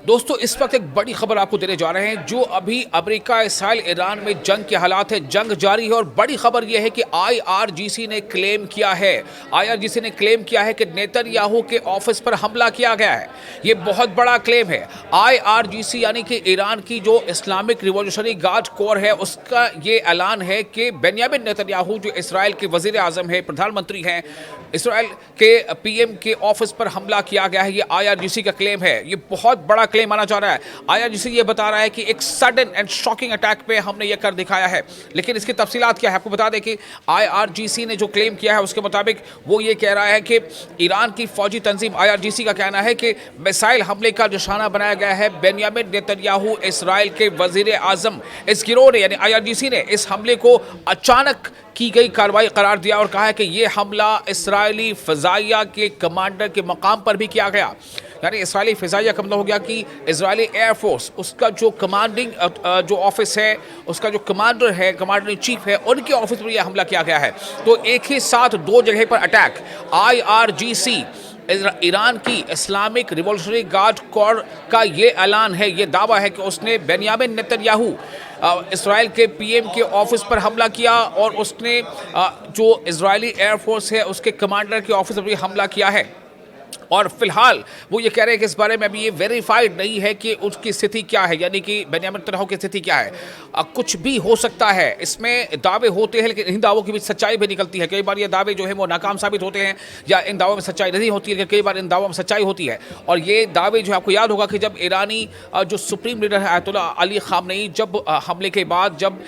दोस्तों इस वक्त एक बड़ी खबर आपको देने जा रहे हैं। जो अभी अमेरिका इसराइल ईरान में जंग के हालात है, जंग जारी है और बड़ी खबर यह है कि आईआरजीसी ने क्लेम किया है कि नेतन्याहू के ऑफिस पर हमला किया गया है। ये बहुत बड़ा क्लेम है। आईआरजीसी यानी कि ईरान की जो इस्लामिक रिवॉल्यूशनरी गार्ड कोर है, उसका ये ऐलान है कि बेंयामिन नेतन्याहू जो इसराइल के वजीर आजम है, प्रधानमंत्री हैं, इसराइल के पीएम के ऑफिस पर हमला किया गया है। ये आईआरजीसी का क्लेम है। ये बहुत बड़ा क्लेम माना जा रहा है। आईआरजीसी ये बता रहा है कि एक सडन एंड शॉकिंग अटैक पे हमने ये कर दिखाया है। लेकिन इसकी तफसीलात क्या है आपको बता दें कि आईआरजीसी ने जो क्लेम किया है उसके मुताबिक वो ये कह रहा है कि ईरान की फौजी तंजीम आईआरजीसी का कहना है कि मिसाइल हमले का निशाना बनाया गया है बेंयामिन नेतन्याहू, इसराइल के वजीर आजम। इस गिरोह ने यानी आईआरजीसी ने इस हमले को अचानक की गई कार्रवाई करार दिया और कहा है कि यह हमला इसराइली फ़िज़ाइया के कमांडर के मकाम पर भी किया गया। यानी इसराइली फ़िज़ाइया का मतलब हो गया कि इसराइली एयरफोर्स, उसका जो कमांडिंग जो ऑफिस है, उसका जो कमांडर है, कमांडर इन चीफ है, उनके ऑफिस पर यह हमला किया गया है। तो एक ही साथ दो जगह पर अटैक। आईआरजीसी ईरान की इस्लामिक रिवॉल्यूशनरी गार्ड कोर का ये ऐलान है, ये दावा है कि उसने बेंयामिन नेतन्याहू इसराइल के पीएम के ऑफिस पर हमला किया और उसने जो इजरायली एयरफोर्स है उसके कमांडर के ऑफिस पर भी हमला किया है। और फिलहाल वो ये कह रहे हैं कि इस बारे में अभी ये वेरीफाइड नहीं है कि उसकी स्थिति क्या है, यानी कि बेंयामिन नेतन्याहू की स्थिति क्या है। कुछ भी हो सकता है। इसमें दावे होते हैं लेकिन इन दावों की भी सच्चाई भी निकलती है। कई बार ये दावे जो है वो नाकाम साबित होते हैं या इन दावों में सच्चाई नहीं होती है, लेकिन कई बार इन दावों में सच्चाई होती है। और ये दावे जो आपको याद होगा कि जब ईरानी जो सुप्रीम लीडर है आयतुल्ला अली खामनेई, जब हमले के बाद जब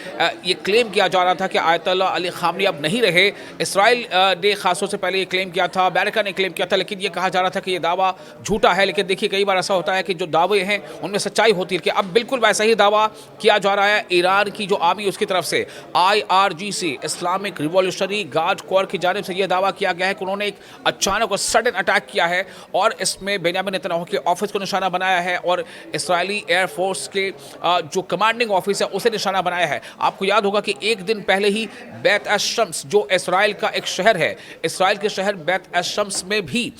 ये क्लेम किया जा रहा था कि आयतुल्ला अली खामनेई अब नहीं रहे, इसराइल ने खासतौर से पहले ये क्लेम किया था, अमेरिका ने क्लेम किया था, लेकिन ये कहा जा रहा था कि ये दावा झूठा है। लेकिन देखिए कई बार ऐसा होता है कि जो दावे हैं उनमें सच्चाई होती है कि अब बिल्कुल वैसा ही दावा किया जा रहा है ईरान की जो आर्मी उसकी तरफ से। IRGC Islamic revolutionary guard core की जानिब से यह दावा किया गया है कि उन्होंने एक अचानक और सडन अटैक किया है और इसमें बेंयामिन नेतन्याहू के ऑफिस को निशाना बनाया है और इसराइली एयरफोर्स के जो कमांडिंग ऑफिस है उसे निशाना बनाया है। आपको याद होगा कि एक दिन पहले ही बैत एश-शम्स जो इसराइल का एक शहर है, इसराइल के शहर बैत एश-शम्स में भी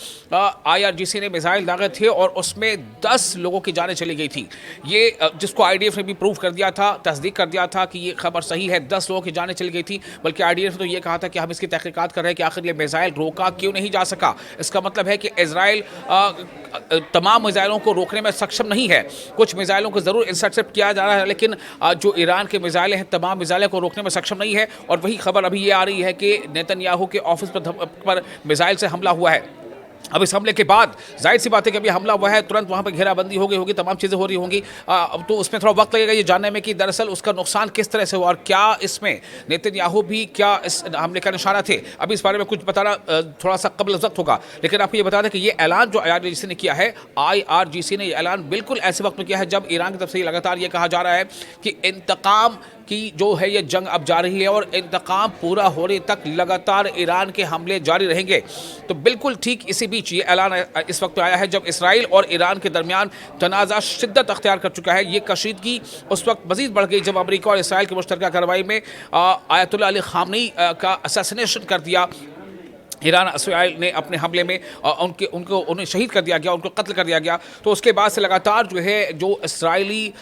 आईआरजीसी ने मिसाइल दागे थे और उसमें 10 लोगों की जानें चली गई थी। ये जिसको आईडीएफ ने भी प्रूव कर दिया था, तस्दीक कर दिया था कि ये खबर सही है, 10 लोगों की जानें चली गई थी। बल्कि आईडीएफ ने तो ये कहा था कि हम इसकी तहकीकात कर रहे हैं कि आखिर ये मिसाइल रोका क्यों नहीं जा सका। इसका मतलब है कि इजराइल तमाम मिसाइलों को रोकने में सक्षम नहीं है। कुछ मिसाइलों को ज़रूर इंटरसेप्ट किया जा रहा है, लेकिन जो ईरान के मिसाइलें हैं तमाम मिसाइलों को रोकने में सक्षम नहीं है। और वही खबर अभी ये आ रही है कि नेतन्याहू के ऑफिस पर मिसाइल से हमला हुआ है। अब इस हमले के बाद जाहिर सी बात है कि अभी हमला हुआ है, तुरंत वहाँ पर घेराबंदी हो गई होगी, तमाम चीज़ें हो रही होंगी। अब तो उसमें थोड़ा वक्त लगेगा ये जानने में कि दरअसल उसका नुकसान किस तरह से हुआ और क्या इसमें नेतन्याहू भी क्या इस हमले का निशाना थे। अभी इस बारे में कुछ बताना थोड़ा सा कबल वक्त होगा। लेकिन आपको ये बता दें कि ये ऐलान जो आईआरजीसी ने किया है, आईआरजीसी ने ये ऐलान बिल्कुल ऐसे वक्त में किया है जब ईरान की तरफ से लगातार ये कहा जा रहा है कि इंतकाम की जो है ये जंग अब जारी है और इंतकाम पूरा होने तक लगातार ईरान के हमले जारी रहेंगे। तो बिल्कुल ठीक इसी बीच ये ऐलान इस वक्त आया है जब इसराइल और ईरान के दरमियान तनाज़ा शिद्दत अख्तियार कर चुका है। ये कशीदगी उस वक्त मज़ीद बढ़ गई जब अमेरिका और इसराइल की मुश्तरका कार्रवाई में आयतुल्ला अली खामनेई का असैसिनेशन कर दिया ईरान। इसराइल ने अपने हमले में उन्हें शहीद कर दिया गया, उनको कत्ल कर दिया गया। तो उसके बाद से लगातार जो है जो इसराइली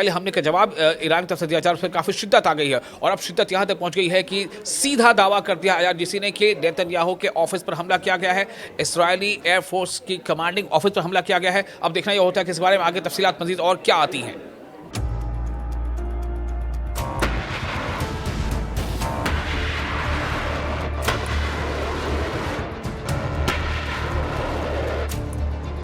हमले का जवाब ईरान की तरफ से दिया जा रहा है, उसमें काफ़ी शिद्दत आ गई है। और अब शिद्दत यहाँ तक पहुँच गई है कि सीधा दावा कर दिया आईआरजीसी ने कि नेतन्याहू के ऑफिस पर हमला किया गया है, इसराइली एयरफोर्स की कमांडिंग ऑफिस पर हमला किया गया है। अब देखना यह होता है कि इस बारे में आगे तफसीलात मज़ीद और क्या आती हैं।